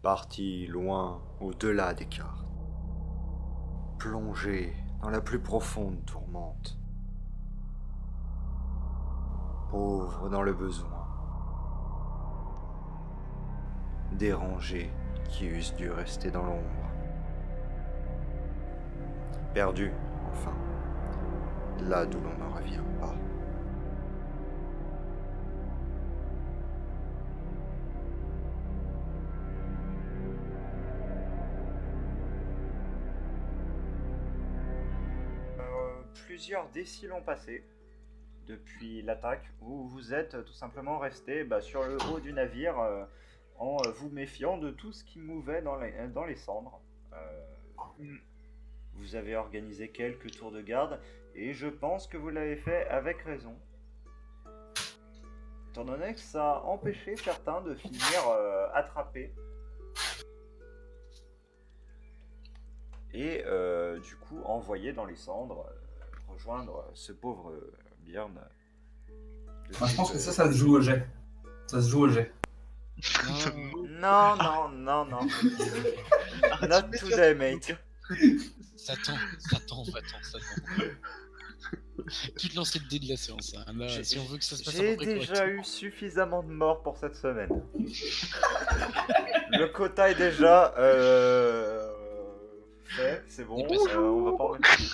parti loin au-delà des cartes, plongé dans la plus profonde tourmente, pauvre dans le besoin, dérangé qui eussent dû rester dans l'ombre, perdu, enfin, là d'où l'on ne revient pas. Plusieurs décis l'ont passé depuis l'attaque où vous êtes tout simplement resté sur le haut du navire en vous méfiant de tout ce qui mouvait dans les cendres. Vous avez organisé quelques tours de garde et je pense que vous l'avez fait avec raison. Étant donné que ça a empêché certains de finir attrapés. Et du coup envoyés dans les cendres rejoindre ce pauvre Björn. Moi, je pense que ça se joue au jet. Ça se joue au jet. Non. Not today, mate. Satan. Tu te lances le dé de la séance. Hein. Là, si on veut que ça se passe J'ai déjà eu suffisamment de morts pour cette semaine. Le quota est déjà fait, c'est bon, on va pas en mettre plus.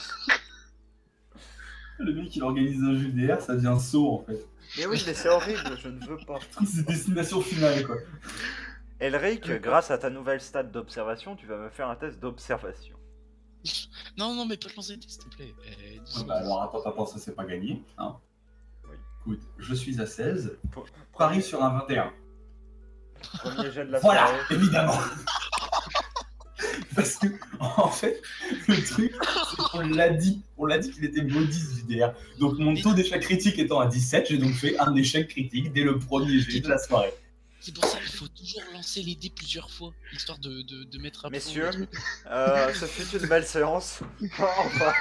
Le mec il organise un jeu DR, ça devient saut en fait. Mais oui, mais c'est horrible, je ne veux pas. C'est destination finale quoi. Elric, grâce à ta nouvelle stat d'observation, tu vas me faire un test d'observation. Non, mais pas te lancer le dé, s'il te plaît. Alors attends, ça c'est pas gagné. Hein. Oui. Écoute, je suis à 16. Paris sur un 21. Premier jet de la voilà, soirée. Évidemment. Parce que, en fait, le truc, c'est qu'on l'a dit qu'il était maudit ce JDR. Donc mon taux d'échec critique étant à 17, j'ai donc fait un échec critique dès le premier jet de la soirée. C'est pour ça qu'il faut toujours lancer les dés plusieurs fois, histoire de mettre à point. Messieurs, ce fut une belle séance. Enfin.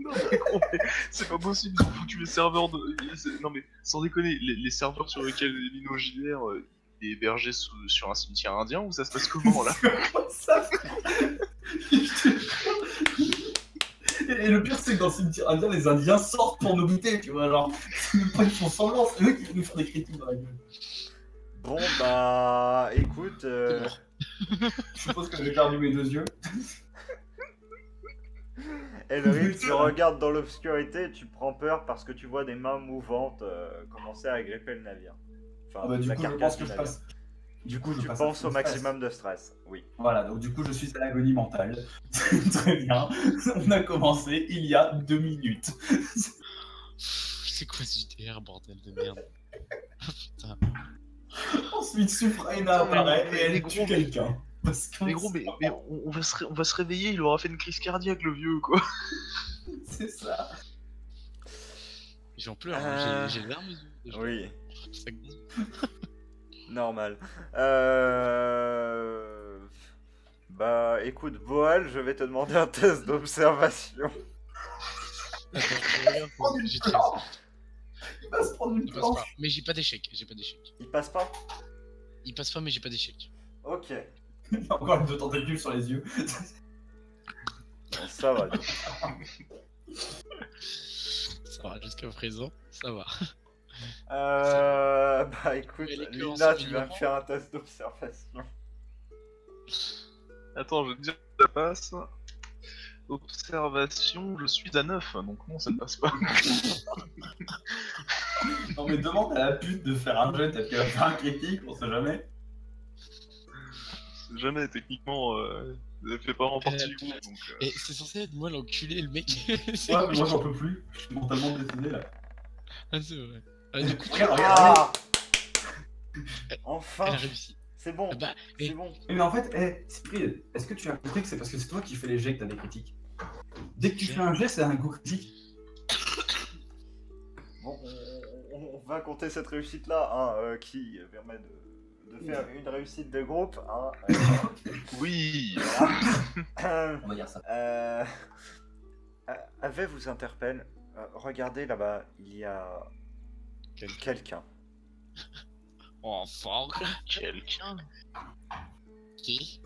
Non, mais c'est pas possible, ils ont foutu les serveurs de... Non mais, sans déconner, les serveurs sur lesquels Lino JDR est hébergé sur un cimetière indien, ou ça se passe comment là? Ça Et le pire c'est que dans le cimetière indien, les Indiens sortent pour nous buter, tu vois, genre, c'est même pas qu'ils font semblant, c'est eux qui vont nous faire des critiques dans la gueule. Bon bah, écoute... Je suppose que j'ai perdu mes deux yeux. Elric, tu regardes dans l'obscurité et tu prends peur parce que tu vois des mains mouvantes commencer à agripper le navire. Enfin, Du la coup, je carcasse pense du que je navire. passe. Du coup, tu passe penses à au stress. maximum de stress, oui. Voilà, donc du coup, je suis à l'agonie mentale. Très bien. On a commencé il y a 2 minutes. C'est quoi ce JDR, bordel de merde? Putain. Ensuite, Soufraina apparaît et elle tue quelqu'un. Mais gros, mais on va se réveiller, il aura fait une crise cardiaque le vieux quoi. C'est ça. J'en pleure, j'ai les larmes aux yeux. déjà. Oui, Ça gonfle. normal. Bah écoute, Boal, je vais te demander un test d'observation. Attends, je regarde, j'ai 13. Il va se prendre une Il passe planche. pas, mais j'ai pas d'échec, Il passe pas? Il passe pas, mais j'ai pas d'échec. Ok, Il a encore les 2 tentacules sur les yeux. bon, ça va. Ça va, jusqu'à présent, ça va. Bah écoute, Elle est que Lina, en tu vas me faire un test d'observation. Attends, je veux dire, ça passe. Observation, je suis à 9, donc non, ça ne passe pas. Non mais demande à la pute de faire un jet, peut-être qu'elle va faire un critique, on sait jamais. Jamais, techniquement, elle fait pas en partie du coup, donc... Et c'est censé être moi l'enculé, le mec. Ouais, mais moi j'en peux plus. Je suis mentalement décédé là. Ah, c'est vrai. Ah, du coup, Regarde. Ah elle Enfin, a réussi. c'est bon, Bah, c'est bon. Mais en fait, Cyprien, est-ce que tu as compris que c'est parce que c'est toi qui fais les jets que t'as des critiques? Dès que tu fais un jet, c'est un coup critique. Bon, on va compter cette réussite-là, hein, qui permet de faire une réussite de groupe. Hein, Oui. On va dire ça. Ave vous interpelle. Regardez là-bas, il y a quelqu'un. Enfin, Quelqu'un. piqué.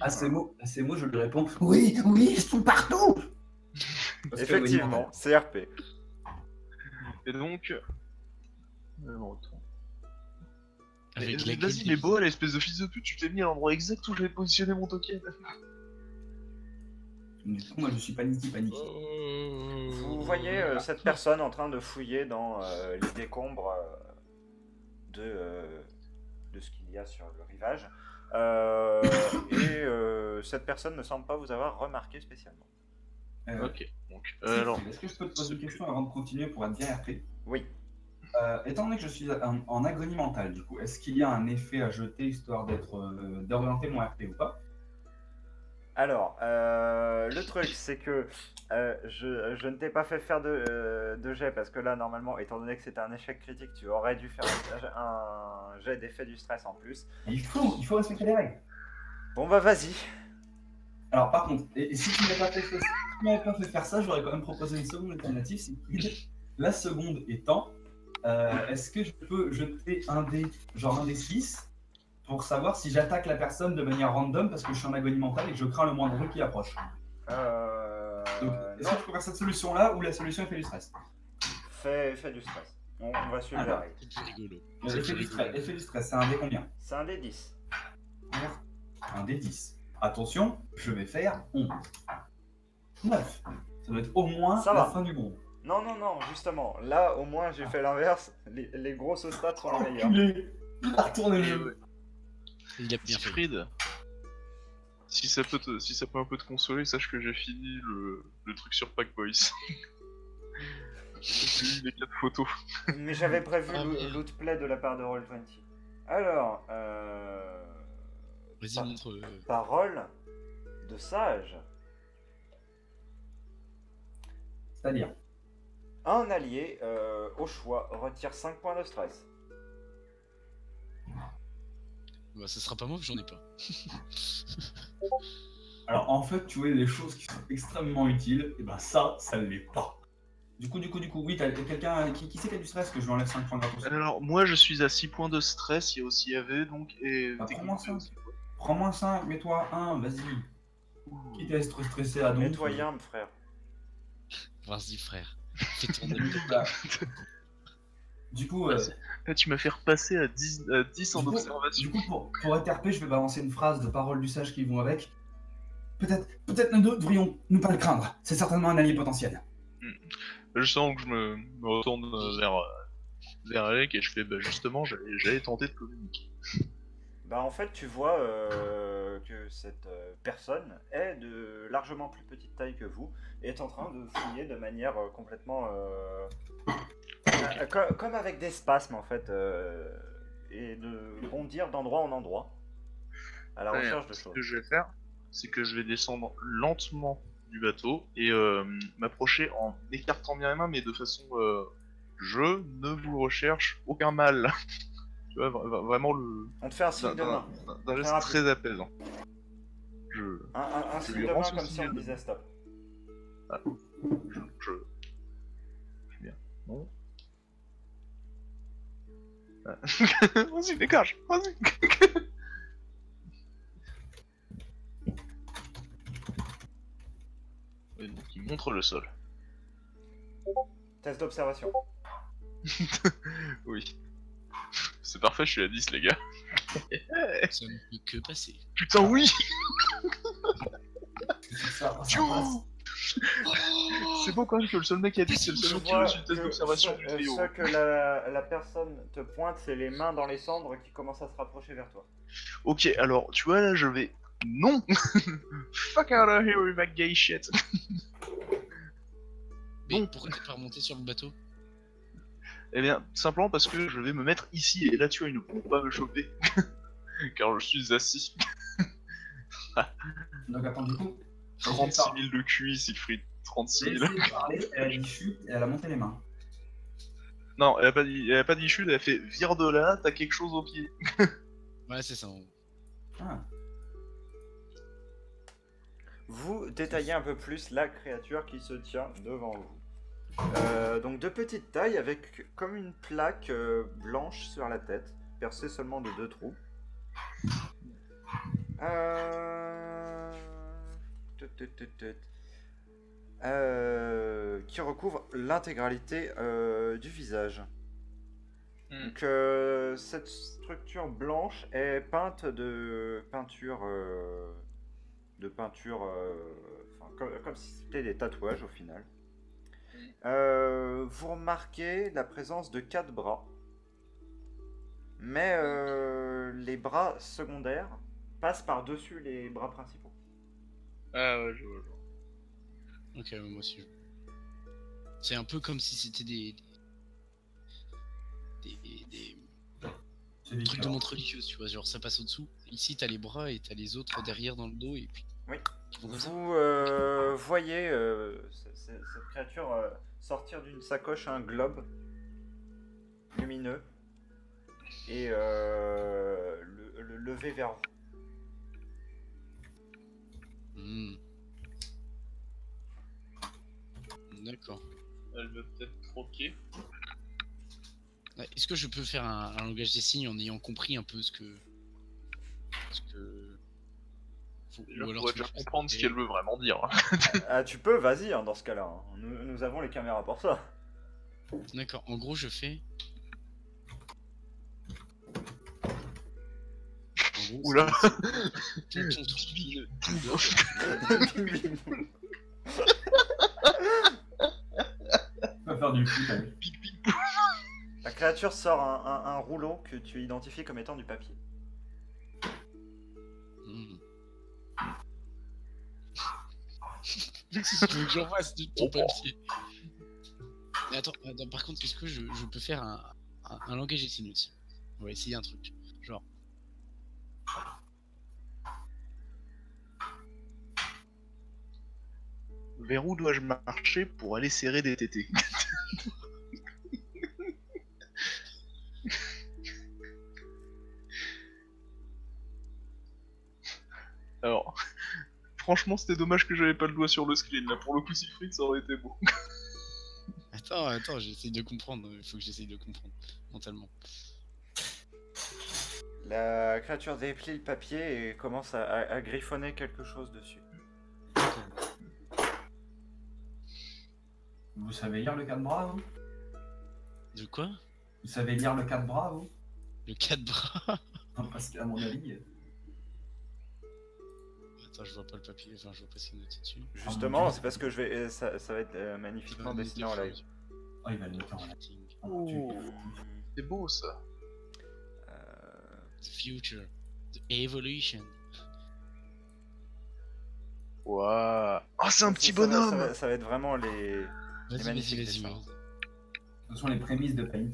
À ces mots, je lui réponds oui, oui, ils sont partout. Parce que, Effectivement, CRP. Et donc... non, attends. Avec la gueule Vas-y, des mais bon, l'espèce de fils de pute, tu t'es mis à l'endroit exact où j'avais positionné mon token. Du coup, moi, je suis paniqué. Vous voyez cette personne en train de fouiller dans les décombres de ce qu'il y a sur le rivage. Cette personne ne semble pas vous avoir remarqué spécialement. Ok, donc... Alors... Est-ce que je peux te poser une question avant de continuer pour être bien RP? Oui. Étant donné que je suis en agonie mentale, du coup, est-ce qu'il y a un effet à jeter histoire d'orienter mon RP ou pas? Alors, le truc, c'est que je ne t'ai pas fait faire de jet parce que là, normalement, étant donné que c'était un échec critique, tu aurais dû faire un jet d'effet du stress en plus. Il faut respecter les règles. Bon, bah, vas-y. Alors, par contre, et si tu m'avais pas fait faire ça, j'aurais quand même proposé une seconde alternative. La seconde étant, est-ce que je peux jeter un dé, genre un dé 6 pour savoir si j'attaque la personne de manière random parce que je suis en agonie mentale et que je crains le moindre bruit qui approche. Donc, est-ce que je peux faire cette solution-là ou la solution effet du stress? Fais du stress. On va suivre la règle. C'est rigolo. Effet du stress, c'est un dé combien? C'est un dé 10. Un dé 10. Attention, je vais faire 11. 9. Ça doit être au moins Ça la va. fin du monde. Non, justement. Là, au moins, j'ai fait l'inverse. Les grosses stats sont les meilleures. Il a retourné le jeu. Il a bien fait. Siegfried, si ça peut un peu te consoler, sache que j'ai fini le truc sur Pack Boys. J'ai eu les 4 photos. Mais j'avais prévu l'outplay play de la part de Roll20. Alors, Vas-y, montre. parole de sage. C'est-à-dire Un allié, au choix, retire 5 points de stress. Bah, ça sera pas moi, j'en ai pas. Alors en fait, tu vois, les choses qui sont extrêmement utiles, et ben ça ne l'est pas. Du coup, oui, t'as quelqu'un qui sait qui a du stress que je lui enlève 5 points de gratos. Alors, moi je suis à 6 points de stress, il y a aussi AV donc. Et Bah, prends-moi 5, mets-toi 1, vas-y. Quitte à être stressé à donc. Mets-toi yam, frère. Vas-y, frère. Fais tourner le dos. Bah, du coup, Là, tu m'as fait repasser à 10 en observation. Du coup, pour être RP, je vais balancer une phrase de paroles du sage qui vont avec. Peut-être nous devrions ne pas le craindre. C'est certainement un allié potentiel. Je sens que je me retourne vers Alec et je fais bah justement, j'allais tenter de communiquer. Bah en fait, tu vois que cette personne est de largement plus petite taille que vous et est en train de fouiller de manière complètement... comme avec des spasmes en fait, et de bondir d'endroit en endroit à la recherche de Ce choses. que je vais faire, c'est que je vais descendre lentement du bateau et m'approcher en écartant bien les mains, mais de façon je ne vous recherche aucun mal. Tu vois, vraiment le. On te fait un signe de main. D'un geste rapide. très apaisant. Un je signe lui de rends main son comme si signal on de disait stop. Bien. Non. Vas-y, dégage, vas-y. Et donc, il montre le sol. Test d'observation. Oui. C'est parfait, je suis à 10, les gars. Ça ne peut que passer. Putain, oui. Ça passe. C'est beau quand même que le seul mec qui a dit c'est le Je seul mec qui vois a reçu le test que d'observation du trio. ce que la personne te pointe, c'est les mains dans les cendres qui commencent à se rapprocher vers toi. Ok, alors, tu vois, là, je vais... Non. Fuck out of here with that gay shit. Mais pourquoi t'es pas remonté sur le bateau? Eh bien, simplement parce que je vais me mettre ici, et là, tu vois, ils ne pourront pas me choper. Car je suis assis. Donc attends, du coup, 36 000 de QI, Siegfried. 36 j'ai 000. essayé de parler, elle a dit chute et elle a monté les mains. Non, elle a pas dit chute, elle a fait vire de là, t'as quelque chose au pied. Ouais, c'est ça. Ah. Vous détaillez un peu plus la créature qui se tient devant vous. Donc de petite taille avec comme une plaque blanche sur la tête, percée seulement de 2 trous. qui recouvre l'intégralité du visage. Donc cette structure blanche est peinte de peinture, enfin, comme si c'était des tatouages au final. Vous remarquez la présence de 4 bras, mais les bras secondaires passent par-dessus les bras principaux. Ah ouais, je vois. Ok, moi aussi. C'est un peu comme si c'était des C'est vite, trucs de alors. montre religieuse, tu vois. Genre ça passe au-dessous. Ici, t'as les bras et t'as les autres derrière dans le dos et puis. Oui. Qui vont comme ça. Vous voyez cette créature sortir d'une sacoche un globe lumineux et le lever vers vous. Hmm. D'accord. Elle veut peut-être troquer. Est-ce que je peux faire un langage des signes en ayant compris un peu ce que... Déjà, Ou alors faudrait tu veux déjà que je comprendre ce fasse- qu'elle veut vraiment dire. Ah, tu peux, vas-y, hein, dans ce cas-là. Hein. Nous avons les caméras pour ça. D'accord, en gros je fais... En gros, Oula. ton truc de- On va faire du foot avec. La créature sort un rouleau que tu identifies comme étant du papier. Hmm. Tu veux que j'envoie ton papier. Mais attends, par contre, est-ce que je peux faire un langage des signes aussi? On va essayer un truc. Genre, Vers où dois-je marcher pour aller serrer des tétés? Alors, franchement, c'était dommage que j'avais pas le doigt sur le screen. Là, pour le coup, Siegfried, ça aurait été beau. attends, j'essaye de comprendre. Il faut que j'essaye de comprendre mentalement. La créature déplie le papier et commence à griffonner quelque chose dessus. Vous savez lire le 4 bras, vous? De quoi? Vous savez lire le 4 bras, vous? Le 4 bras? Parce qu'à mon avis... Attends, je vois pas le papier. Enfin, je vois pas ce qu'il est noté dessus. Justement, c'est parce que je vais, ça va être magnifiquement dessiné en live. Oh, il va le noter en live. Oh, c'est beau ça. The future, the evolution. Waouh. Oh, c'est un petit Ça va- bonhomme. ça va être vraiment les... Vas-y, magnifique vas-y, dessin. vas-y. Ce sont les prémices de Paint.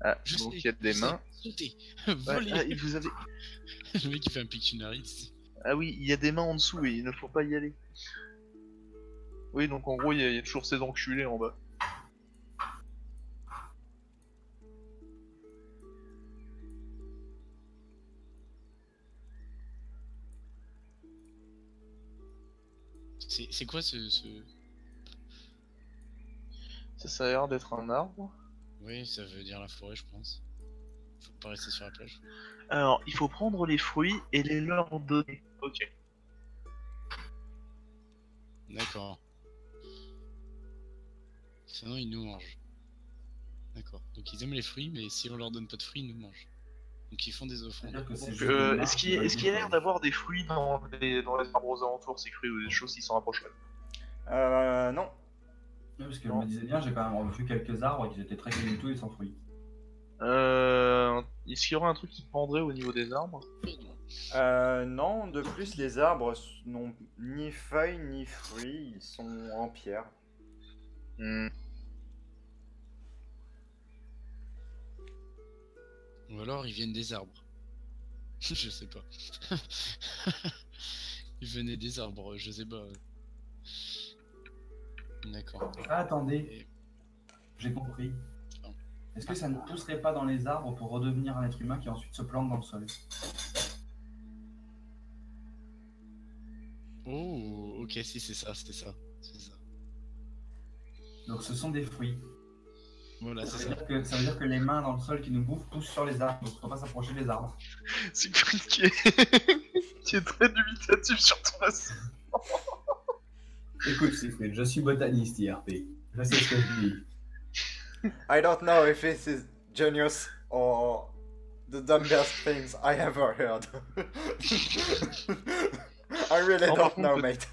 Ah, Je donc sais, il y a des je mains. sais, sauter, Ouais, voler. ah, et vous avez... Le mec il fait un Pictionary. Ah oui, il y a des mains en dessous et il ne faut pas y aller. Oui, donc en gros, il y a toujours ces enculés en bas. C'est quoi ce... Ça a l'air d'être un arbre. Oui, ça veut dire la forêt, je pense. Faut pas rester sur la plage. Alors, il faut prendre les fruits et les leur donner. Ok. D'accord. Sinon ils nous mangent. D'accord. Donc ils aiment les fruits, mais si on leur donne pas de fruits, ils nous mangent. Donc ils font des offrandes. C'est-à-dire que c'est Donc, juste des marques est-ce qu'il y a l'air de- d'avoir des fruits dans les arbres aux alentours, ces fruits ou des choses qui s'en rapprochent? Non. Oui, parce que je me disais bien, j'ai quand même vu quelques arbres qui étaient très tout et sans fruits. Est-ce qu'il y aurait un truc qui pendrait au niveau des arbres? Non, de plus, les arbres n'ont ni feuilles ni fruits, ils sont en pierre. Hmm. Ou alors ils viennent des arbres. Je sais pas. Ils venaient des arbres, je sais pas. D'accord. Ah, attendez, Et- j'ai compris. Ah. Est-ce que ça ne pousserait pas dans les arbres pour redevenir un être humain qui ensuite se plante dans le sol? Oh, ok, si c'est ça, c'était ça. C'est ça. Donc ce sont des fruits. Voilà, c'est Ça ça. veut dire ça veut dire que les mains dans le sol qui nous bouffent poussent sur les arbres, donc faut pas s'approcher des arbres. Siegfried qui est très dubitatif sur ton aspect. Écoute, Siegfried, je suis botaniste IRP. Je sais ce que je dis. I don't know if this is genius or the dumbest things I ever heard. I really Non, par don't know, contre, mate.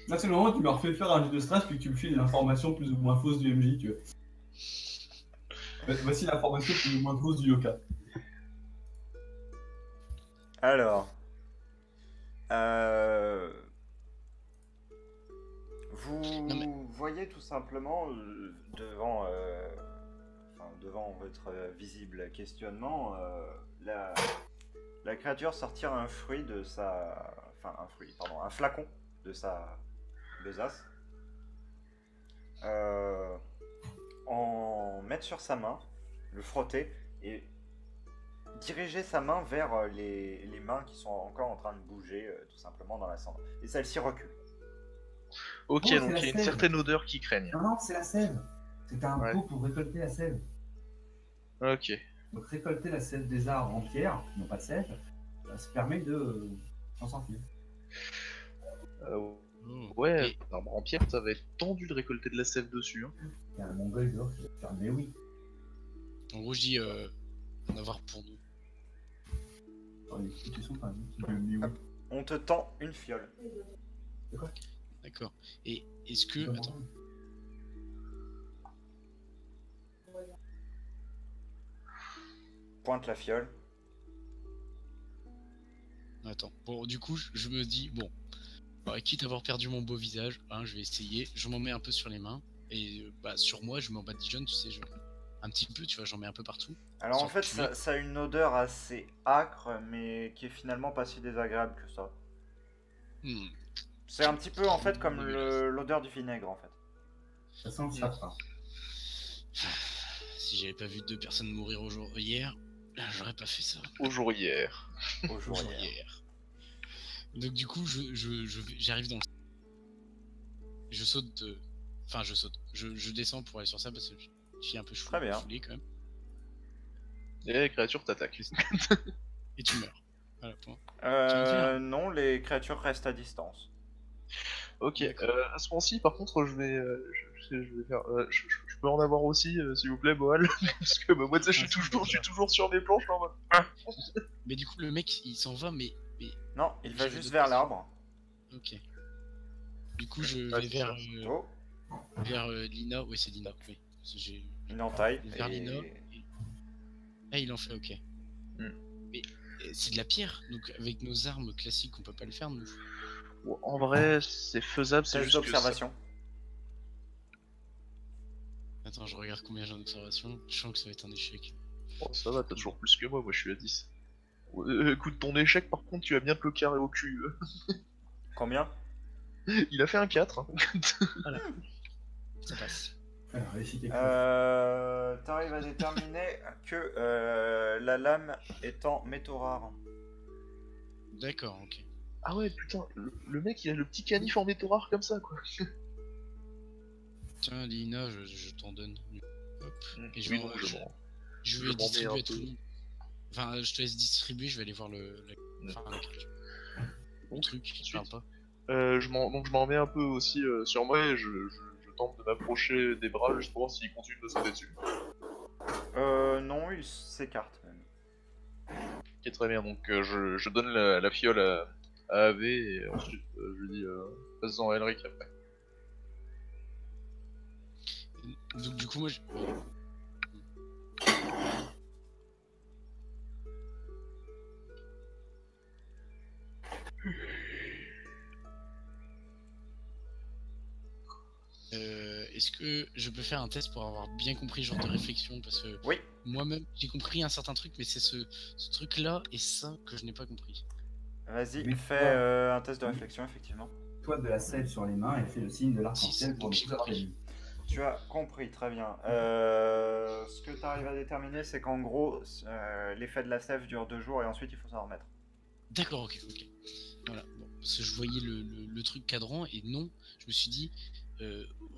Là, c'est le moment où tu me refais faire un jeu de stress puis que tu me files l'information plus ou moins fausse du MJ, tu vois. Voici l'information plus ou moins fausse du Yoka. Alors, vous Non, mais- voyez tout simplement devant votre visible questionnement, la créature sortir un fruit de sa, un flacon de sa besace, en mettre sur sa main, le frotter et diriger sa main vers les mains qui sont encore en train de bouger tout simplement dans la cendre. Et celle-ci recule. Ok, Oh, c'est donc la il y a une sève. certaine odeur qui craigne. Non, non, c'est la sève. C'est un Ouais. pot pour récolter la sève. Ok. Donc récolter la sève des arbres entières, qui n'ont pas de sève, ça permet de s'en sortir. Oh. Ouais, Et- l'arbre en pierre, ça va être tendu de récolter de la sève dessus. Hein. Il y a un mongol dehors qui va te faire mais oui. En gros, je dis en avoir pour nous. Oh, les petits sont pas mais oui. On te tend une fiole. D'accord. Et est-ce que. Attends. Pointe la fiole. Attends. Bon, du coup, je me dis, bon, bah, quitte à avoir perdu mon beau visage, hein, je vais essayer. Je m'en mets un peu sur les mains. Et bah, sur moi, je m'en badigeonne, tu sais, un petit peu, tu vois, j'en mets un peu partout. Alors en Sans fait, tuer. ça a une odeur assez âcre, mais qui est finalement pas si désagréable que ça. Hmm. C'est un petit peu en fait comme l'odeur du vinaigre en fait. Ça sent le sapin. Si j'avais pas vu 2 personnes mourir hier, j'aurais pas fait ça. Au jour hier. Au jour hier. Hier. Donc du coup, j'arrive dans le... Je saute de... Enfin, je saute. Je descends pour aller sur ça parce que je suis un peu Très bien. foulé quand même. Et la créature t'attaque. Et tu meurs. Voilà, point. Non, les créatures restent à distance. Ok, D'accord. à ce moment-ci, par contre, je vais faire. Je peux en avoir aussi, s'il vous plaît, Boal. Parce que bah, moi, tu sais, je suis toujours sur mes planches. En mode... Mais du coup, le mec, il s'en va, mais... Non, il va J'avais juste d'autres vers questions. l'arbre. Ok. Du coup, je Ah, vais c'est vers Lina. Oui, c'est Lina, oui. Parce que j'ai... Il entaille. Vers Lina. Et... Ah, il en fait, ok. Hmm. Mais c'est de la pierre, donc avec nos armes classiques, on peut pas le faire, nous. Bon, en vrai, c'est faisable, c'est Test juste que. d'observation. Attends, je regarde combien j'ai en observation. Je sens que ça va être un échec. Oh, ça va, t'as toujours plus que moi je suis à 10. Écoute, ton échec, par contre, tu vas bien te le carrer au cul. Combien? Il a fait un 4. Hein. Ça passe. Alors, réussi quelque chose. T'arrives à déterminer que la lame est en métaux rares. D'accord, ok. Ah ouais, putain, le mec, il a le petit canif en métaux rares comme ça, quoi. Tiens, Lina, je t'en donne. Hop. Et je Oui, vais, donc, je je vais m'en mets distribuer un à tout peu. le monde. Enfin, je te laisse distribuer, je vais aller voir le truc qui parle pas. je m'en mets un peu aussi sur moi et je tente de m'approcher des bras juste pour voir s'il continue de sauter dessus. Non, il s'écarte même. Ok, très bien, donc je donne la fiole à AV et ensuite je lui dis passe-en à Elric après. Donc, du coup, moi, est-ce que je peux faire un test pour avoir bien compris ce genre de réflexion? Parce que Oui. moi-même, j'ai compris un certain truc, mais c'est ce truc-là et ça que je n'ai pas compris. Vas-y, Oui. fais un test de réflexion, effectivement. Toi de la sève sur les mains et fais le signe de l'arc-en-ciel Si, pour donc nous avoir des- Tu as compris, très bien. Ce que tu arrives à déterminer, c'est qu'en gros, l'effet de la sève dure 2 jours et ensuite il faut s'en remettre. D'accord, ok. Voilà. Bon, parce que je voyais le truc cadran et non, je me suis dit,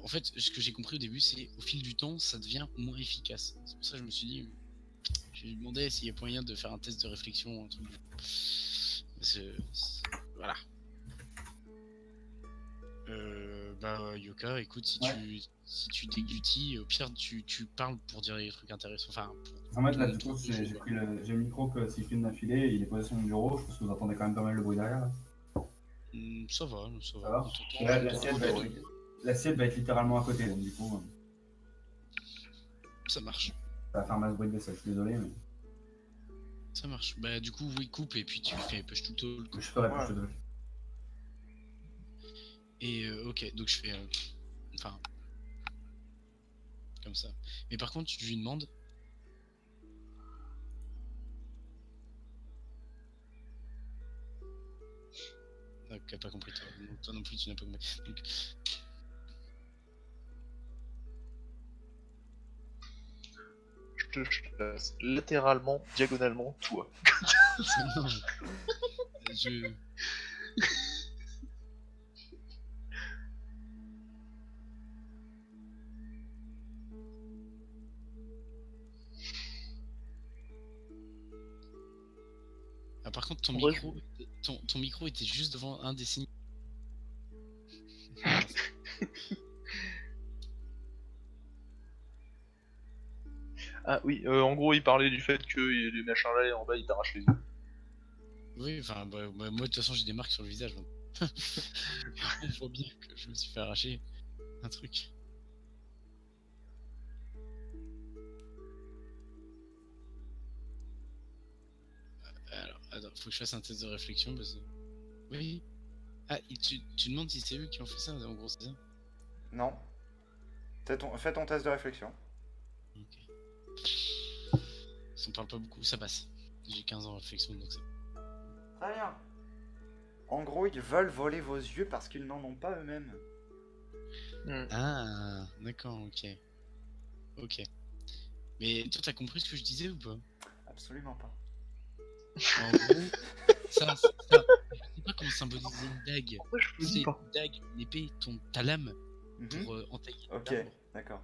en fait, ce que j'ai compris au début, c'est au fil du temps, ça devient moins efficace. C'est pour ça que je me suis dit, je lui demandais s'il y a moyen de faire un test de réflexion, un truc. Voilà. Bah Yoka, écoute, si tu déglutis, au pire tu parles pour dire des trucs intéressants. Enfin, En fait, là, du coup, j'ai le micro que si je filme d'affilée, il est posé sur mon bureau. Je pense que vous entendez quand même pas mal le bruit derrière. Là. Ça va. Ça va. On t'entend, Là, on t'entend. l'assiette va être littéralement à côté, donc du coup, Ça marche. ça va faire masse bruit de vaisselle. Je suis désolé, mais Ça marche. Bah du coup, oui, coupe et puis tu fais push to talk. je ferai Ouais. plus de. Et ok, donc je fais... Enfin... Comme ça. Mais par contre, je lui demande... T'as pas compris, toi. Toi non plus, tu n'as pas compris. Donc... Je te place latéralement, diagonalement, toi. Non, je... Ah, par contre, ton micro était juste devant un des signes. Ah oui, en gros, il parlait du fait que les machins là en bas, ils t'arrachent les yeux. Oui, enfin, moi de toute façon, j'ai des marques sur le visage. Donc... On voit bien que je me suis fait arracher un truc. Alors, attends, faut que je fasse un test de réflexion parce que... Oui. Ah, tu demandes si c'est eux qui ont fait ça, en gros, c'est ça? Non. Fais ton test de réflexion. Ok. Ça me parle pas beaucoup, ça passe. J'ai 15 ans de réflexion, donc c'est... Très bien. En gros, ils veulent voler vos yeux parce qu'ils n'en ont pas eux-mêmes. Ah, d'accord, ok. Ok. Mais toi, t'as compris ce que je disais ou pas? Absolument pas. En gros, ça, je sais pas comment symboliser une dague. Pourquoi je Tu sais, une dague, une épée, ta lame pour entailler Ok, l'arbre. d'accord.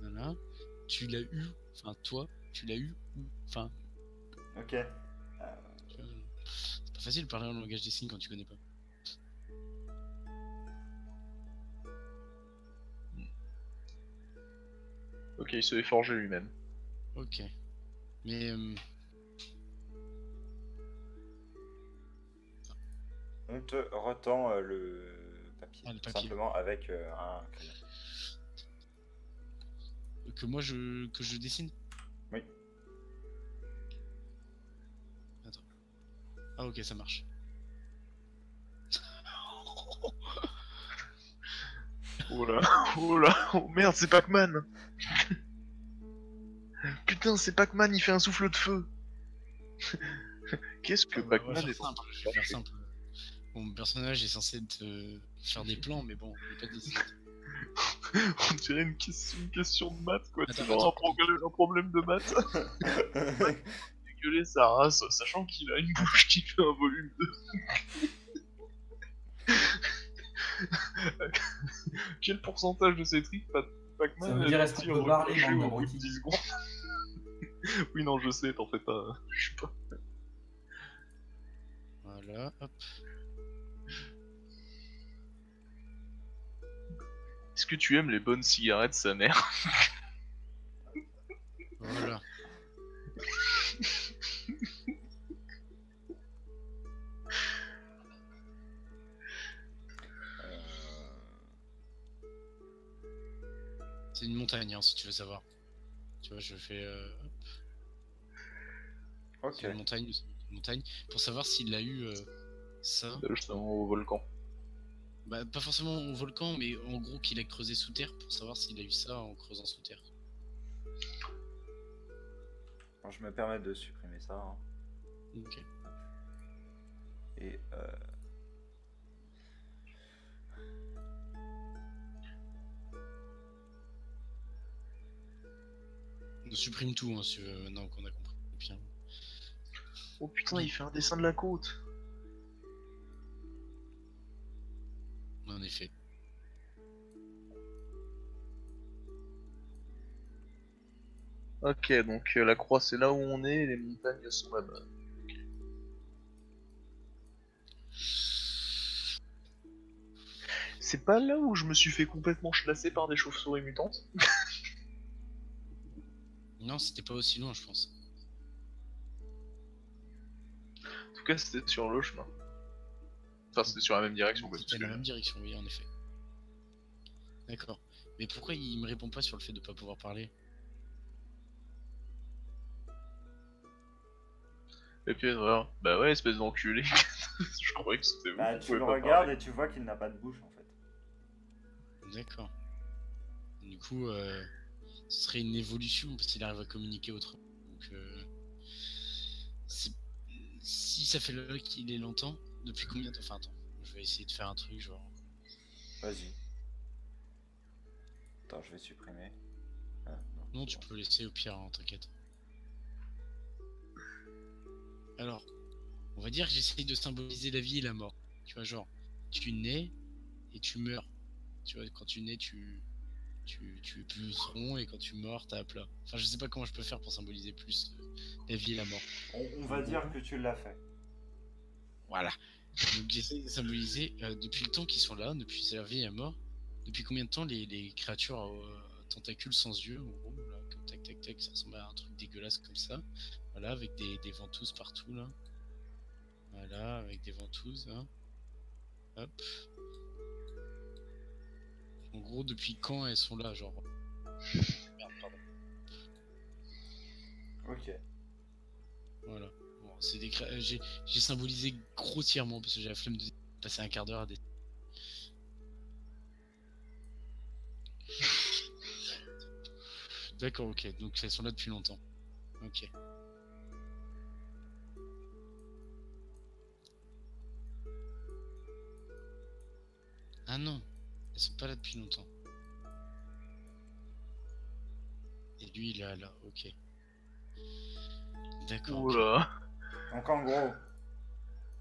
Voilà. Tu l'as eu, enfin toi, tu l'as eu ou, enfin, Ok. tu vois, c'est pas facile de parler en langage des signes quand tu connais pas. Ok, il se est forgé lui-même. Ok. Mais On te retend le papier. Ah, le Tout papier. simplement avec un crayon. que je dessine. Oui. Attends. Ah ok, ça marche. Oh là, oh là, oh merde, c'est Pac-Man. Putain, c'est Pac-Man, il fait un souffle de feu. Qu'est-ce que On va Pac-Man faire est simple, je vais faire simple. Bon, mon personnage est censé faire des plans, mais bon, il est pas dessiné. On dirait une question de maths, quoi. C'est Attends, genre un problème de maths. Dégueuler sa race, sachant qu'il a une bouche qui fait un volume de... Quel pourcentage de ces trucs Pac-Man Ça veut dire est-ce qu'on peut parler, en bande au bout de d'abrutis. 10 secondes. Oui, non, je sais, t'en fais pas. Je suis pas... Voilà, hop. Est-ce que tu aimes les bonnes cigarettes, sa mère? Voilà. C'est une montagne, hein, si tu veux savoir. Tu vois, je fais... Ok. C'est une montagne, pour savoir s'il a eu ça. Justement, au volcan. Bah, pas forcément au volcan, mais en gros qu'il a creusé sous terre pour savoir s'il a eu ça en creusant sous terre. Alors, je me permets de supprimer ça. Hein. Ok. Et On supprime tout, hein, si tu veux, maintenant qu'on a compris bien. Oh putain, il fait un dessin de la côte. En effet. Ok, donc la croix c'est là où on est, et les montagnes sont là-bas. C'est pas là où je me suis fait complètement chlasser par des chauves-souris mutantes? Non, c'était pas aussi loin, je pense. En tout cas, c'était sur le chemin. Enfin, c'était sur la même direction, quoi. C'était la même direction, oui, en effet. D'accord. Mais pourquoi il me répond pas sur le fait de pas pouvoir parler? Et puis, voilà. Bah ouais, espèce d'enculé. Je croyais que c'était vous. Bah, qui tu pouviez le pas regardes parler. et tu vois qu'il n'a pas de bouche en fait. D'accord. Du coup, ce serait une évolution parce qu'il arrive à communiquer autrement. Donc, c'est- si ça fait là qu'il est longtemps, depuis combien de temps? Enfin, attends, je vais essayer de faire un truc genre. Vas-y. Attends, je vais supprimer. Ah, Non, c'est tu bon. peux laisser au pire, hein, t'inquiète. Alors, on va dire que j'essaye de symboliser la vie et la mort. Tu vois, genre, tu nais et tu meurs. Tu vois, quand tu nais, tu es plus rond et quand tu meurs, t'es à plat. Enfin, je sais pas comment je peux faire pour symboliser plus la vie et la mort. On va dire que tu l'as fait. Voilà. Donc j'essaie de symboliser depuis le temps qu'ils sont là, depuis la vie et la mort. Depuis combien de temps les créatures à tentacules sans yeux, en gros, là, comme tac tac tac, ça ressemble à un truc dégueulasse comme ça. Voilà, avec des ventouses partout là. Voilà, avec des ventouses, hein. Hop. En gros, depuis quand elles sont là, genre. Merde, pardon. Ok. Voilà. Bon, c'est des j'ai symbolisé grossièrement parce que j'ai la flemme de passer un quart d'heure à des. D'accord, ok. Donc elles sont là depuis longtemps. Ok. Ah non, elles sont pas là depuis longtemps. Et lui, il est là, ok. D'accord. Ok. Oula. Donc en gros,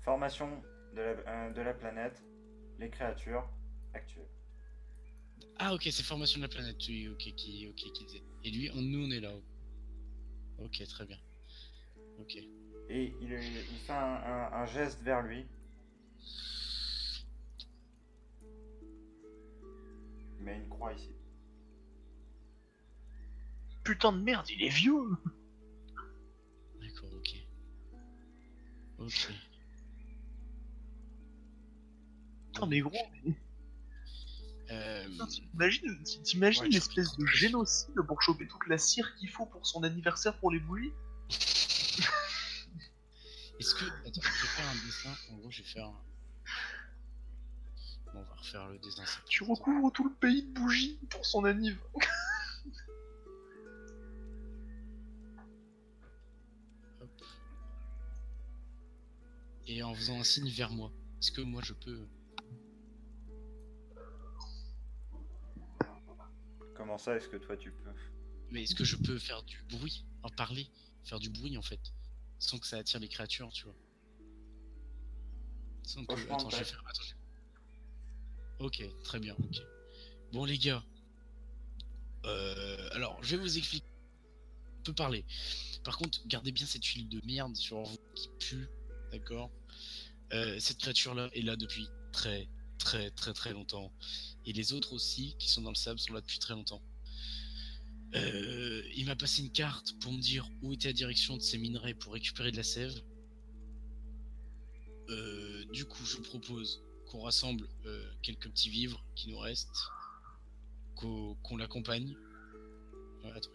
formation de la planète, les créatures actuelles. Ah ok, c'est formation de la planète, oui, ok, qui disait. Et lui, nous, on est là. Ok, très bien. Ok. Et il fait un geste vers lui. Il met une croix ici. Putain de merde, il est vieux. D'accord, ok. Ok. Putain, mais gros. Euh... T'imagines Ouais, l'espèce de je- génocide pour choper toute la cire qu'il faut pour son anniversaire pour les bouillies? Est-ce que... Attends, je vais faire un dessin. En gros, je vais faire un... Bon, on va refaire le dessin. Tu recouvres tout le pays de bougies pour son anniv. Hop. Et en faisant un signe vers moi. Est-ce que moi, je peux... Comment ça, est-ce que toi tu peux? Mais est-ce que je peux faire du bruit, en parler, faire du bruit en fait, sans que ça attire les créatures, tu vois. Sans que... Franchement, Attends, je vais faire... Attends, Ok, très bien, ok. Bon les gars, alors je vais vous expliquer. On peut parler. Par contre, gardez bien cette huile de merde sur vous qui pue, d'accord. Cette créature-là est là depuis très très longtemps. Et les autres aussi, qui sont dans le sable, sont là depuis très longtemps. Il m'a passé une carte pour me dire où était la direction de ces minerais pour récupérer de la sève. Du coup, je propose qu'on rassemble quelques petits vivres qui nous restent, qu'on l'accompagne. Attends.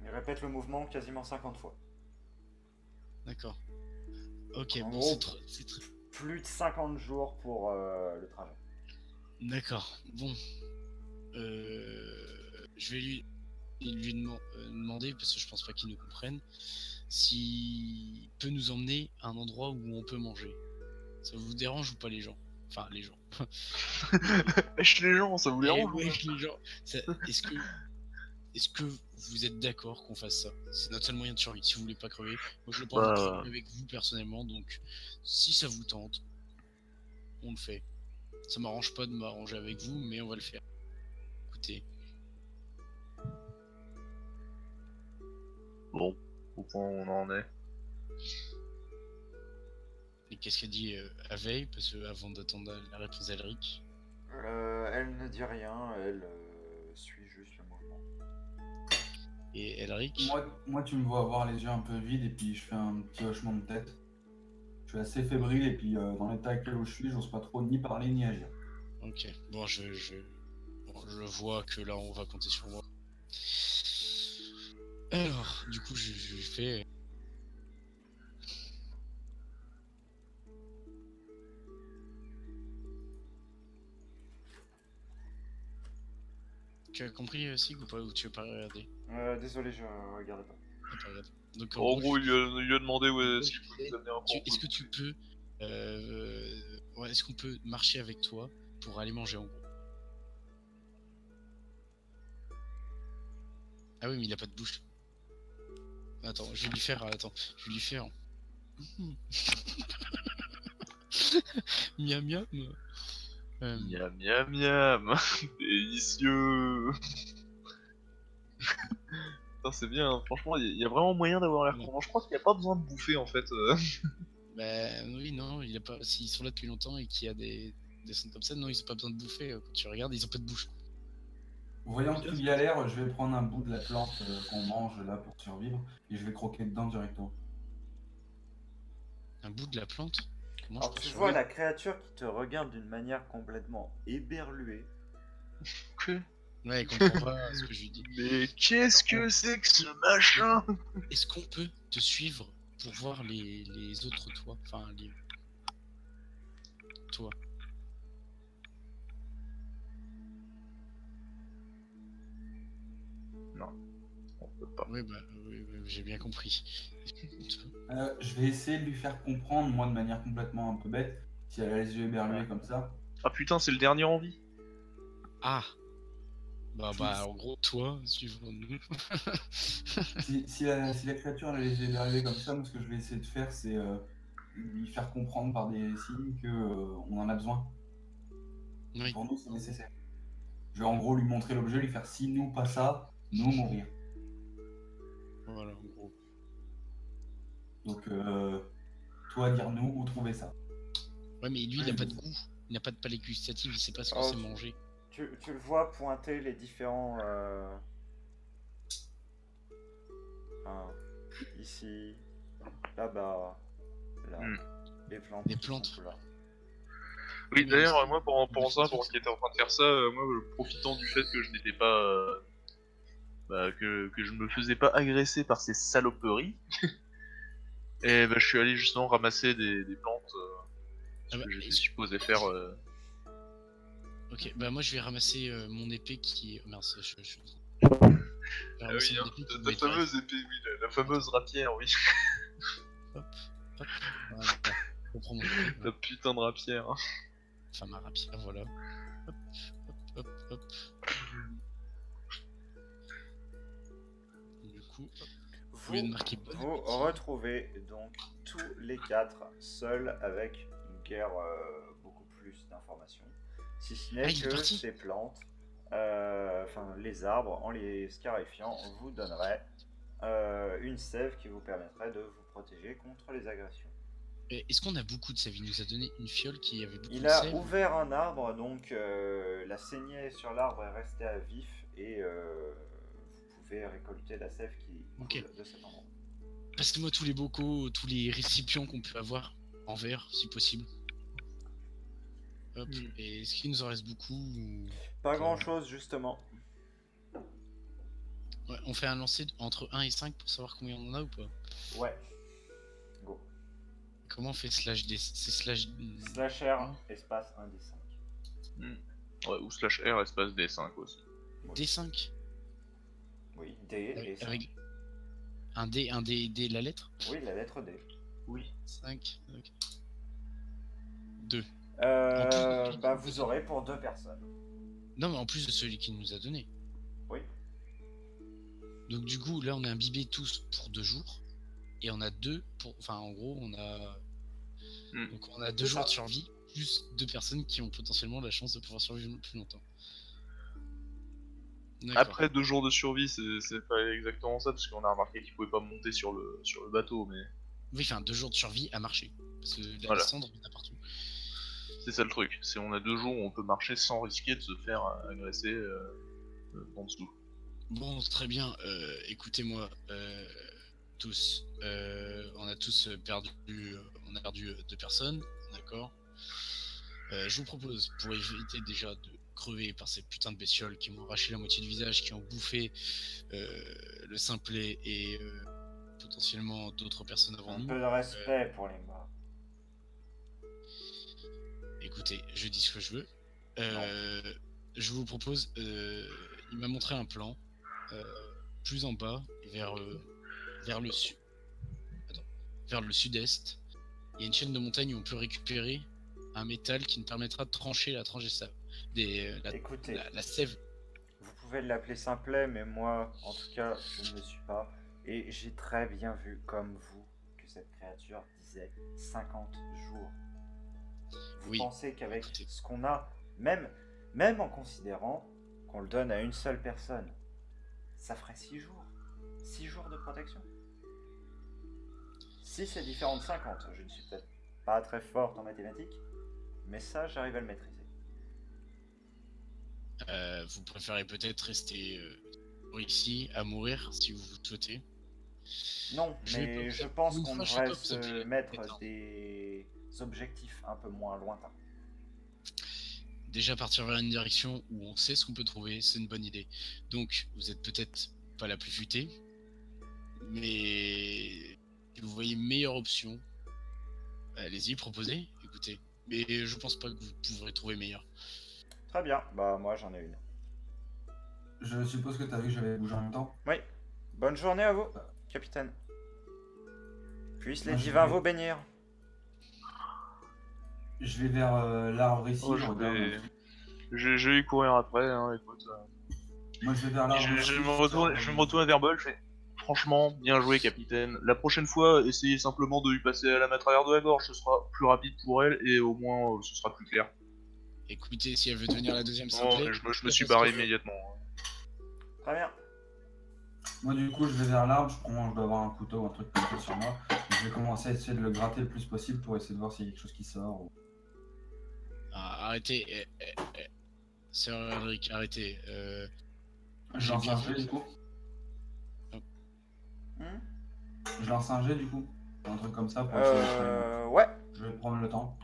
Il répète le mouvement quasiment 50 fois. D'accord. Ok, En bon, gros, c'est plus de 50 jours pour le trajet. D'accord. Bon. Je vais lui demander, parce que je pense pas qu'il nous comprenne, s'il peut nous emmener à un endroit où on peut manger. Ça vous dérange ou pas les gens? Enfin, les gens. Wesh les gens, ça vous dérange ou Ouais, pas? les gens. Est-ce est-ce que vous êtes d'accord qu'on fasse ça? C'est notre seul moyen de survie. Si vous voulez pas crever, moi je le Bah. pense crever avec vous personnellement, donc si ça vous tente, on le fait. Ça m'arrange pas de m'arranger avec vous, mais on va le faire. Écoutez, Bon, au point où on en est. et qu'est-ce qu'a dit Aveille, parce que avant d'attendre la réponse d'Elric. Elle ne dit rien, elle suit juste le mouvement. Et Elric, Moi, tu me vois avoir les yeux un peu vides et puis je fais un petit hochement de tête. Je suis assez fébrile et puis dans l'état actuel où je suis, j'ose pas trop ni parler ni agir. ok, bon, bon, je vois que là on va compter sur moi. Alors, du coup, je fais. Tu as compris, Sig, ou pas? Ou tu veux pas regarder? Désolé, je regardais pas. Ah, pas regarder. Donc, En gros, il lui a demandé est-ce qu'il peut nous amener un est-ce que tu peux. Ouais, est-ce qu'on peut marcher avec toi pour aller manger en gros? Ah oui, mais il a pas de bouche. Attends, je vais lui faire. Attends, je vais lui faire. Miam miam. Miam miam miam. Délicieux. Putain, c'est bien, hein. Franchement, il y a vraiment moyen d'avoir l'air content. Je crois qu'il n'y a pas besoin de bouffer en fait. Bah oui, non, il a pas. S'ils sont là depuis longtemps et qu'il y a des sons comme ça, non, ils ont pas besoin de bouffer. Quand tu regardes, ils ont pas de bouche. Voyant qu'il y a l'air, je vais prendre un bout de la plante qu'on mange là pour survivre et je vais croquer dedans directement. Un bout de la plante? Comment Alors je peux tu vois survivre? la créature qui te regarde d'une manière complètement éberluée. Que Ouais, il comprend pas ce que je lui dis. Mais qu'est-ce que c'est que ce machin? Est-ce qu'on peut te suivre pour voir les autres toits? Enfin, les. Toi. Non, on peut pas. Oui, bah, oui, j'ai bien compris. Je vais essayer de lui faire comprendre, moi de manière complètement un peu bête, si elle a les yeux éberlués comme ça. Ah putain, c'est le dernier en vie. Ah! Bah, en gros, toi, suivre-nous. Si la créature elle a les yeux éberlués comme ça, moi ce que je vais essayer de faire, c'est lui faire comprendre par des signes que on en a besoin. Oui. Pour nous, c'est nécessaire. Je vais en gros lui montrer l'objet, lui faire si nous pas ça, nous mourir. Voilà, en gros. Donc, toi, dire-nous où trouver ça. Ouais, mais lui, il a pas de goût. Il n'a pas de palais gustatif, il sait pas ce que Oh, c'est manger. Tu le vois pointer les différents... enfin, ici, là-bas, là, les plantes. Des qui sont plantes. là. Oui, Oui, d'ailleurs, c'est- moi, pendant ça, pendant qu'il était en train de faire ça, moi, profitant du fait que je n'étais pas. Que je me faisais pas agresser par ces saloperies, et bah, je suis allé justement ramasser des plantes. Ce Ah bah, que j'étais supposé faire. Ok, bah moi je vais ramasser mon épée qui. Oh, mince, je... Ah ramasser oui, mon hein, épée qui ta doit être fameuse épée, oui, la fameuse rapière, oui. Hop, voilà. Je prends mon épée, Ta putain de rapière. Hein. enfin ma rapière, voilà. Hop. Du coup, au lieu de marquer bonne Vous appétit. retrouvez donc tous les quatre seuls avec guère beaucoup plus d'informations. Si ce n'est Ah, il est que parti. ces plantes, enfin les arbres, en les scarifiant, vous donneraient une sève qui vous permettrait de vous protéger contre les agressions. Est-ce qu'on a beaucoup de sève? Il nous a donné une fiole qui avait beaucoup Il de a sève. ouvert un arbre, donc la saignée sur l'arbre est restée à vif et vous pouvez récolter la sève qui Ok. coule de cet endroit. Passe-moi tous les bocaux, tous les récipients qu'on peut avoir en verre, si possible. Hop. Et est-ce qu'il nous en reste beaucoup ou... Pas grand chose justement. Ouais, on fait un lancer entre 1 et 5 pour savoir combien on en a ou pas? Ouais. Go. Comment on fait slash D? C'est slash... Slash R, espace 1 des 5. Ouais, ou slash R, espace D5 aussi. D5? Oui, D et 5. Avec un D, la lettre? Oui, la lettre D. Oui. 5, ok. 2. Bah vous aurez pour 2 personnes. Non, mais en plus de celui qu'il nous a donné. Oui. Donc du coup, là, on est imbibés tous pour 2 jours. Et on a 2 pour... Enfin, en gros, on a... Donc on a 2 C'est jours ça. de survie, plus 2 personnes qui ont potentiellement la chance de pouvoir survivre plus longtemps. D'accord. Après 2 jours de survie, c'est pas exactement ça, parce qu'on a remarqué qu'ils pouvaient pas monter sur le bateau, mais Oui, enfin, 2 jours de survie à marcher. Parce que la Voilà. cendre, il y en a partout. c'est ça le truc. C'est on a 2 jours où on peut marcher sans risquer de se faire agresser en dessous. Bon, très bien. Écoutez-moi, tous. On a tous perdu... on a perdu 2 personnes, d'accord. Je vous propose, pour éviter déjà de crever par ces putains de bestioles qui m'ont arraché la moitié du visage, qui ont bouffé le simplet et potentiellement d'autres personnes avant Un nous. peu de respect pour les morts. Écoutez, je dis ce que je veux. Je vous propose, il m'a montré un plan plus en bas, vers le sud, vers le sud-est. Il y a une chaîne de montagnes où on peut récupérer un métal qui nous permettra de trancher la Écoutez, la sève. vous pouvez l'appeler simplet, mais moi, en tout cas, je ne le suis pas. Et j'ai très bien vu, comme vous, que cette créature disait 50 jours. Vous Oui, pensez qu'avec écoutez. ce qu'on a, même en considérant qu'on le donne à une seule personne, ça ferait 6 jours. 6 jours de protection. Si c'est différent de 50, je ne suis peut-être pas très forte en mathématiques, mais ça, j'arrive à le maîtriser. Vous préférez peut-être rester ici à mourir si vous le souhaitez. Non, Je vais mais pas- je pense une qu'on fois, je sais devrait pas vous se appeler mettre énorme. des objectifs un peu moins lointains. Déjà partir vers une direction où on sait ce qu'on peut trouver, c'est une bonne idée. Donc vous êtes peut-être pas la plus futée, mais si vous voyez une meilleure option, allez-y, proposez, écoutez. Mais je pense pas que vous pourrez trouver meilleur. Très bien, bah moi j'en ai une. Je suppose que t'as vu que j'avais bougé en même temps. Oui, bonne journée à vous, capitaine. Puissent les Moi, je divins vais- vous bénir. Je vais vers l'arbre ici. Oh, je regarde. je vais y courir après, hein, écoute. Moi, je vais vers l'arbre ici. Je vais me retourner vers Bol, je fais franchement, bien joué, capitaine. La prochaine fois, essayez simplement de lui passer la main à travers de la gorge, ce sera plus rapide pour elle et au moins ce sera plus clair. Écoutez, si elle veut devenir la deuxième Bon, simplet, je me suis barré immédiatement. Très bien. Moi, du coup, je vais vers l'arbre. Je dois avoir un couteau ou un truc comme ça sur moi. Je vais commencer à essayer de le gratter le plus possible pour essayer de voir s'il y a quelque chose qui sort. Ah, arrêtez, Sir Elric, arrêtez. Je J'ai lance bien un vu. jet, du coup. Hmm Je lance un jet, du coup. Un truc comme ça pour essayer de... Ouais. Je vais prendre le temps.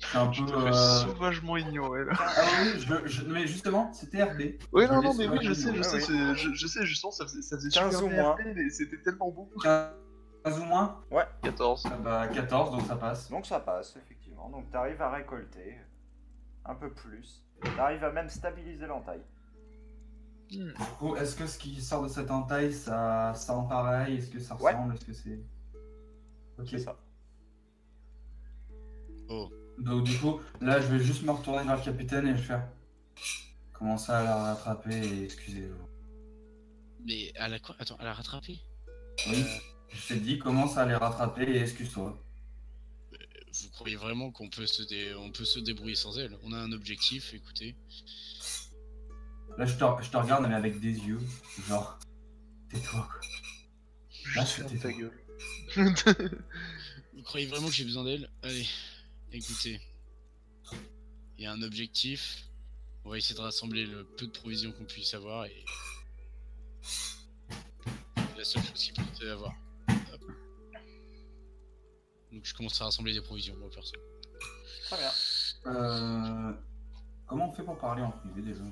Je suis un Je peu... te fais sauvagement ignorer là. Ah oui, mais justement, c'était RB. Oui, Je non, l'ai non, mais oui, je sauvagement sais, ignoré. je sais, justement, ça faisait 15 super ou bien moins. RP, mais c'était tellement beau. 15 ou moins 14. Ah bah 14, donc ça passe. Donc ça passe, effectivement. Donc tu arrives à récolter un peu plus. Tu arrives à même stabiliser l'entaille. Du coup, est-ce que ce qui sort de cette entaille, ça sent pareil? Est-ce que ça Ouais. ressemble? Est-ce que c'est... Ok. C'est ça. Oh, Donc du coup, là, je vais juste me retourner vers le capitaine et je vais faire... Commencer à la rattraper et excusez-vous. mais elle a quoi? Attends, elle a rattrapé? Oui, je t'ai dit, commence à les rattraper et excuse-toi. Vous croyez vraiment qu'on peut on peut se débrouiller sans elle? On a un objectif, écoutez. Là, je te regarde, mais avec des yeux, genre... Tais-toi, quoi. Là, Juste je ferme ta t'ai- gueule. Vous croyez vraiment que j'ai besoin d'elle? Allez, écoutez. Il y a un objectif. On va essayer de rassembler le peu de provisions qu'on puisse avoir et... C'est la seule chose qu'il peut y avoir. Hop. Donc je commence à rassembler des provisions, moi perso. Très bien. Comment on fait pour parler en privé déjà?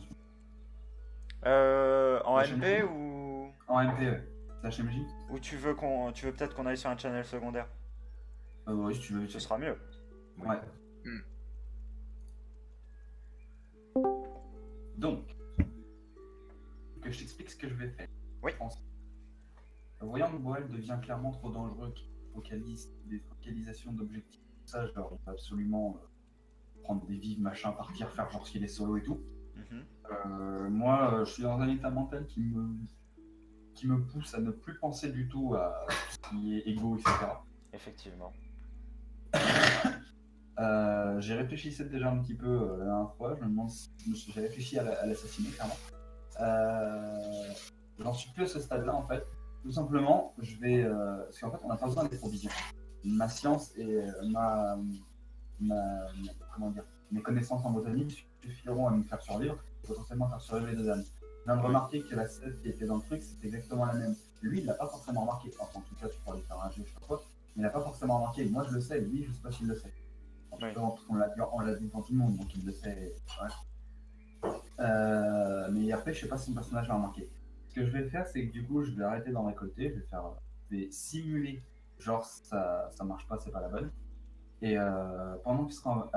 En La MP chaîne ou En MP, ouais. C'est HMJ? tu veux peut-être qu'on aille sur un channel secondaire? Oui, si tu veux. Ce sera mieux. Ouais. Hmm. Donc, que je t'explique ce que je vais faire. Oui. Voyant que Boel devient clairement trop dangereux, qu'il focalise des focalisations d'objectifs, ça, genre, il va absolument prendre des vives, machin, partir, faire genre qu'il est solo et tout. Mhm. Moi, je suis dans un état mental qui qui me pousse à ne plus penser du tout à ce qui est égo, etc. Effectivement. J'ai réfléchi déjà un petit peu la dernière fois, je me demande si j'ai réfléchi à l'assassiner clairement. J'en suis plus à ce stade-là en fait. Tout simplement, je vais. Parce qu'en fait, on n'a pas besoin des provisions. Ma science et comment dire, mes connaissances en botanique suffiront à me faire survivre et potentiellement faire survivre les deux âmes. Je viens de remarquer que la sève qui était dans le truc, c'est exactement la même. Lui, il l'a pas forcément remarqué. Enfin, en tout cas, tu pourras lui faire un jeu, je sais pas quoi. Mais il l'a pas forcément remarqué. Moi, je le sais, lui, je sais pas s'il le sait. En tout cas, on l'a dit devant tout le monde, donc il le sait. Ouais. Mais après, je sais pas si mon personnage va remarquer. Ce que je vais faire, c'est que du coup, je vais arrêter d'en récolter. Je vais simuler, genre ça marche pas, c'est pas la bonne. Et pendant qu'il sera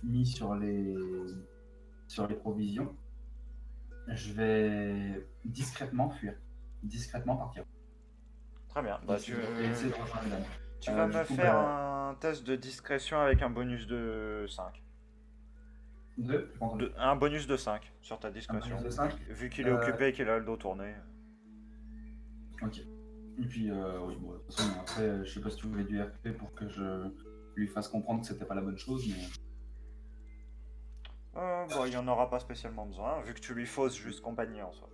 mis sur les provisions, je vais discrètement fuir, discrètement partir. Très bien. Bah, Et essayer de rejoindre les dames. tu vas du me coup, faire un test de discrétion avec un bonus de 5. Un bonus de 5 sur ta discrétion. bonus de 5 Vu qu'il est occupé et qu'il a le dos tourné. Ok. Et puis, oui, bon, de toute façon, après, je sais pas si tu voulais du RP pour que je lui fasse comprendre que c'était pas la bonne chose, mais. Bon, il n'y en aura pas spécialement besoin, vu que tu lui fausses juste compagnie en soi.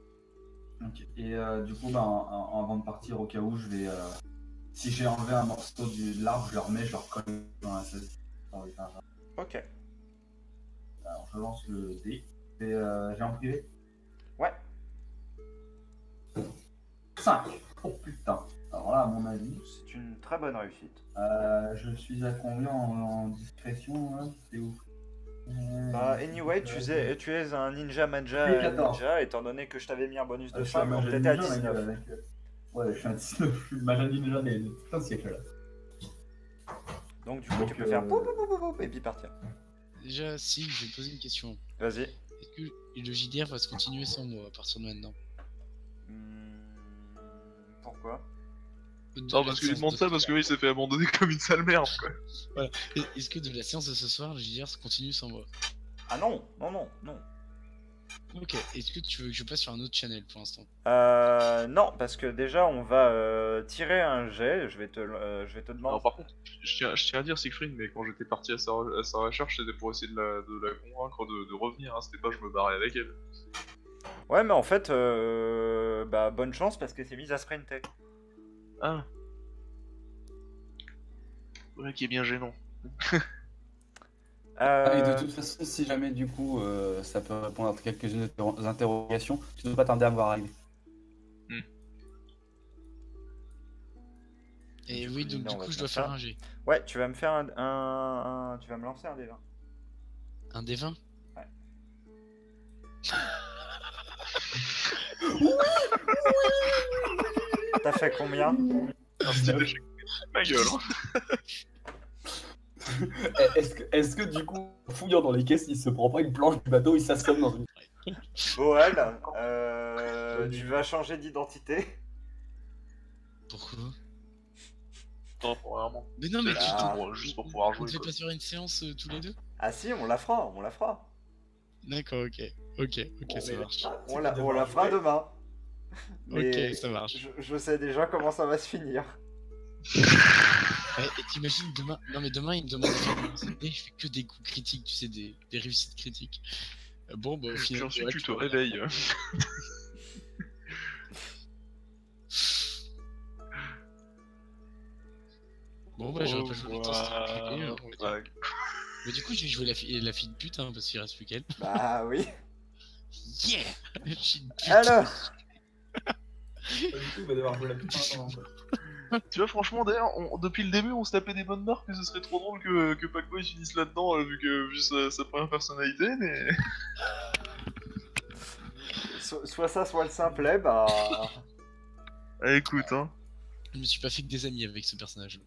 Ok. Et du coup, avant de partir, au cas où, je vais. Si j'ai enlevé un morceau de l'arbre, je le remets, je le recolle dans la scène. Ok. Alors, je lance le dé. Et j'ai en privé Ouais. 5. Oh putain. Alors là, à mon avis. C'est une très bonne réussite. Je suis à combien en discrétion là? C'est ouf. Bah, anyway, tu es un ninja ninja, étant donné que je t'avais mis un bonus de 5, donc t'étais à 19. Ouais, je suis à 19, je suis Maja ninja de tout un siècle là. Donc du coup, tu peux faire pou pou pou pou pou et puis partir. Déjà, si, je vais poser une question. Vas-y. Est-ce que le JDR va se continuer sans moi à partir de maintenant? Pourquoi? Non, parce qu'il demande ça parce que il s'est fait abandonner comme une sale merde, quoi. Voilà. Est-ce que de la séance de ce soir, le JDR se continue sans moi? Ah non, non, non, non. Ok, est-ce que tu veux que je passe sur un autre channel pour l'instant? Non, parce que déjà on va tirer un jet, je vais te demander... Alors par contre, je tiens à dire Siegfried, mais quand j'étais parti à sa recherche, c'était pour essayer de la convaincre de revenir, hein. C'était pas je me barrais avec elle. Ouais, mais en fait, bah bonne chance parce que c'est mise à sprinter. Ah. Ouais, qui est bien gênant. Et de toute façon, si jamais du coup ça peut répondre à quelques-unes des interrogations, tu ne dois pas tarder à me voir arriver. Et oui, donc du coup, je dois faire un G. Ouais, tu vas me faire tu vas me lancer un D20. Un D20? Ouais. T'as fait combien? Ma gueule. Est-ce que du coup, en fouillant dans les caisses, il se prend pas une planche du bateau, il s'assomme dans une... Boel, tu vas changer d'identité. Pourquoi? Temporairement. Mais non, mais juste pour pouvoir on jouer. ne fait pas faire une séance tous les deux? Ah si, on la fera, on la fera. D'accord, ok, ça marche. On la fera demain. Mais ok, ça marche. Je sais déjà comment ça va se finir. Et t'imagines demain... Non mais demain il me demande de faire des lancers de dés, je fais que des coups critiques, tu sais, des réussites critiques. Bon bah au final... Ensuite tu te réveilles. Bon bah j'aurais pas joué le temps. Mais du coup j'ai joué la fille de pute hein, parce qu'il reste plus qu'elle. Bah oui. Yeah. Fille de pute. Alors. Du coup, il va devoir jouer la pute maintenant. Tu vois, franchement, d'ailleurs, depuis le début, on se tapait des bonnes marques que ce serait trop drôle que Pac-Boy finisse là-dedans, vu sa première personnalité, mais... Soit ça, soit le simplet, bah... Ah, écoute, hein. Je me suis pas fait que des amis avec ce personnage.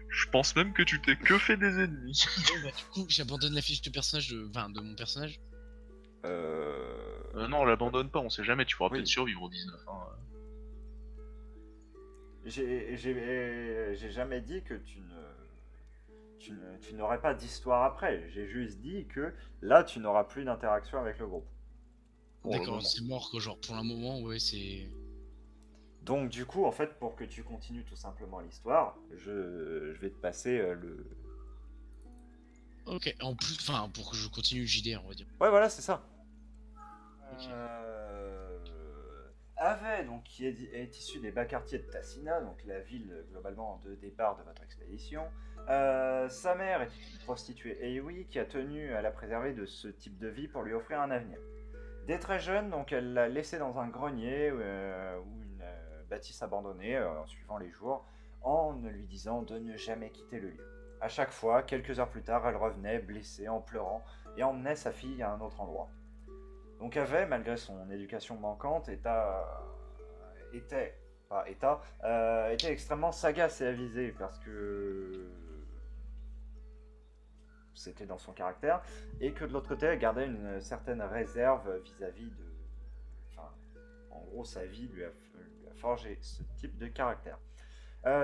Je pense même que tu t'es que fait des ennemis. Bon, bah, du coup, j'abandonne la fiche de personnage de mon personnage. Non, on l'abandonne pas, on sait jamais, tu pourras peut-être survivre au 19, hein. J'ai jamais dit que tu n'aurais pas d'histoire après. J'ai juste dit que là, tu n'auras plus d'interaction avec le groupe. D'accord, c'est mort, quoi, genre pour un moment, ouais, c'est... Donc du coup, en fait, pour que tu continues tout simplement l'histoire, je vais te passer le... Ok, en plus, enfin, pour que je continue le JDR, on va dire. Ouais, voilà, c'est ça. Ok. Ave, donc, qui est issu des bas quartiers de Tassina, donc la ville globalement de départ de votre expédition. Sa mère est une prostituée Eiwi qui a tenu à la préserver de ce type de vie pour lui offrir un avenir. Dès très jeune, donc, elle l'a laissée dans un grenier ou une bâtisse abandonnée en suivant les jours, en ne lui disant de ne jamais quitter le lieu. À chaque fois, quelques heures plus tard, elle revenait blessée, en pleurant, et emmenait sa fille à un autre endroit. Donc Ave, malgré son éducation manquante, était extrêmement sagace et avisée parce que c'était dans son caractère, et que de l'autre côté, elle gardait une certaine réserve vis-à-vis de... Enfin, en gros, sa vie lui a forgé ce type de caractère.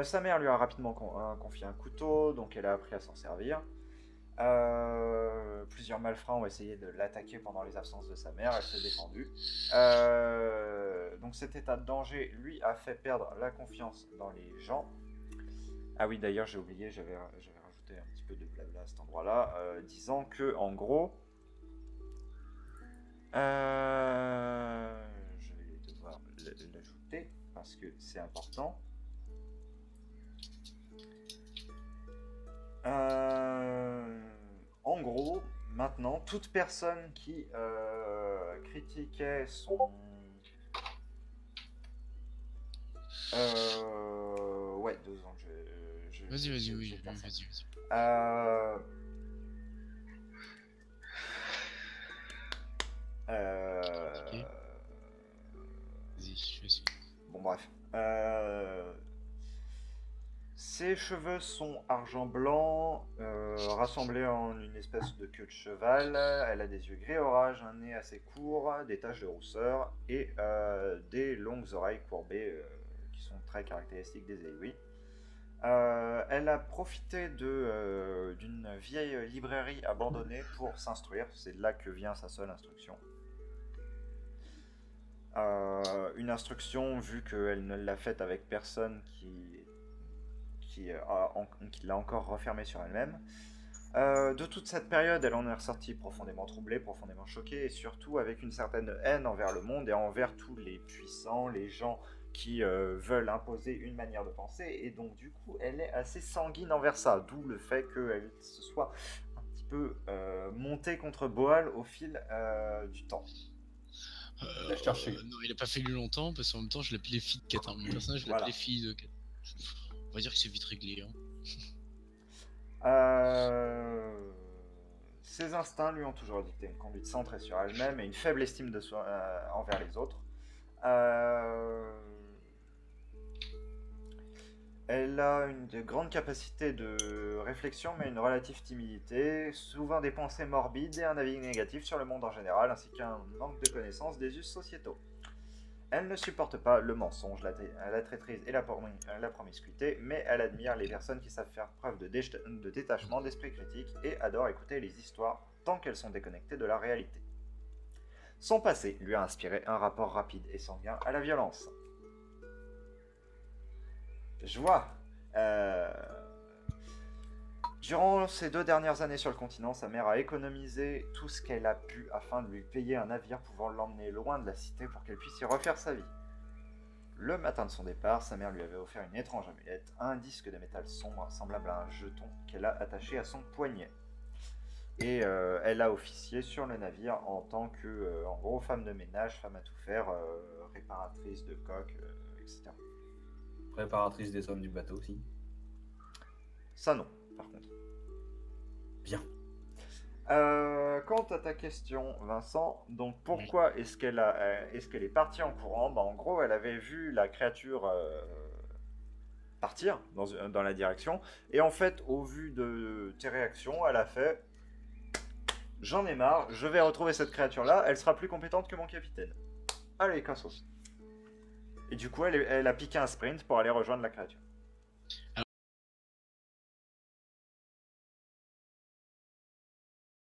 Sa mère lui a rapidement confié un couteau, donc elle a appris à s'en servir. Plusieurs malfrats ont essayé de l'attaquer pendant les absences de sa mère, elle s'est défendue. Donc cet état de danger lui a fait perdre la confiance dans les gens. Ah oui, d'ailleurs j'ai oublié, j'avais rajouté un petit peu de blabla à cet endroit-là, disant que en gros, je vais devoir l'ajouter parce que c'est important. En gros, maintenant, toute personne qui critiquait son... Ouais, 2 ans, Vas-y, oui, vas-y. Ok. Vas-y, je vais essayer. Bon, bref. Ses cheveux sont argent blanc, rassemblés en une espèce de queue de cheval. Elle a des yeux gris orage, un nez assez court, des taches de rousseur et des longues oreilles courbées qui sont très caractéristiques des Eiwi. Elle a profité d'une vieille librairie abandonnée pour s'instruire. C'est de là que vient sa seule instruction. Une instruction, vu qu'elle ne l'a faite avec personne qui l'a encore refermée sur elle-même. De toute cette période, elle en est ressortie profondément troublée, profondément choquée, et surtout avec une certaine haine envers le monde et envers tous les puissants, les gens qui veulent imposer une manière de penser, et donc du coup, elle est assez sanguine envers ça, d'où le fait qu'elle se soit un petit peu montée contre Boal au fil du temps. La chercher. Non, il a pas fallu longtemps, parce qu'en même temps, je l'appelais fille de Kat. Hein. Mon personnage, je l'appelais fille de Kat. On va dire que c'est vite réglé. Hein. Ses instincts lui ont toujours dicté une conduite centrée sur elle-même et une faible estime de soi envers les autres. Elle a une grande capacité de réflexion, mais une relative timidité, souvent des pensées morbides et un avis négatif sur le monde en général, ainsi qu'un manque de connaissance des us sociétaux. Elle ne supporte pas le mensonge, la traîtrise et la promiscuité, mais elle admire les personnes qui savent faire preuve de détachement, d'esprit critique et adore écouter les histoires tant qu'elles sont déconnectées de la réalité. Son passé lui a inspiré un rapport rapide et sanguin à la violence. Je vois. Durant ces 2 dernières années sur le continent, sa mère a économisé tout ce qu'elle a pu afin de lui payer un navire pouvant l'emmener loin de la cité pour qu'elle puisse y refaire sa vie. Le matin de son départ, sa mère lui avait offert une étrange amulette, un disque de métal sombre semblable à un jeton qu'elle a attaché à son poignet. Et elle a officié sur le navire en tant que, en gros, femme de ménage, femme à tout faire, réparatrice de coques, etc. Préparatrice des hommes du bateau aussi. Ça non, par contre. Bien. Quant à ta question, Vincent, donc pourquoi est-ce qu'elle est partie en courant? Bah, en gros, elle avait vu la créature partir dans la direction, et en fait, au vu de tes réactions, elle a fait « J'en ai marre, je vais retrouver cette créature-là, elle sera plus compétente que mon capitaine. Allez, cassos !» Et du coup, elle a piqué un sprint pour aller rejoindre la créature.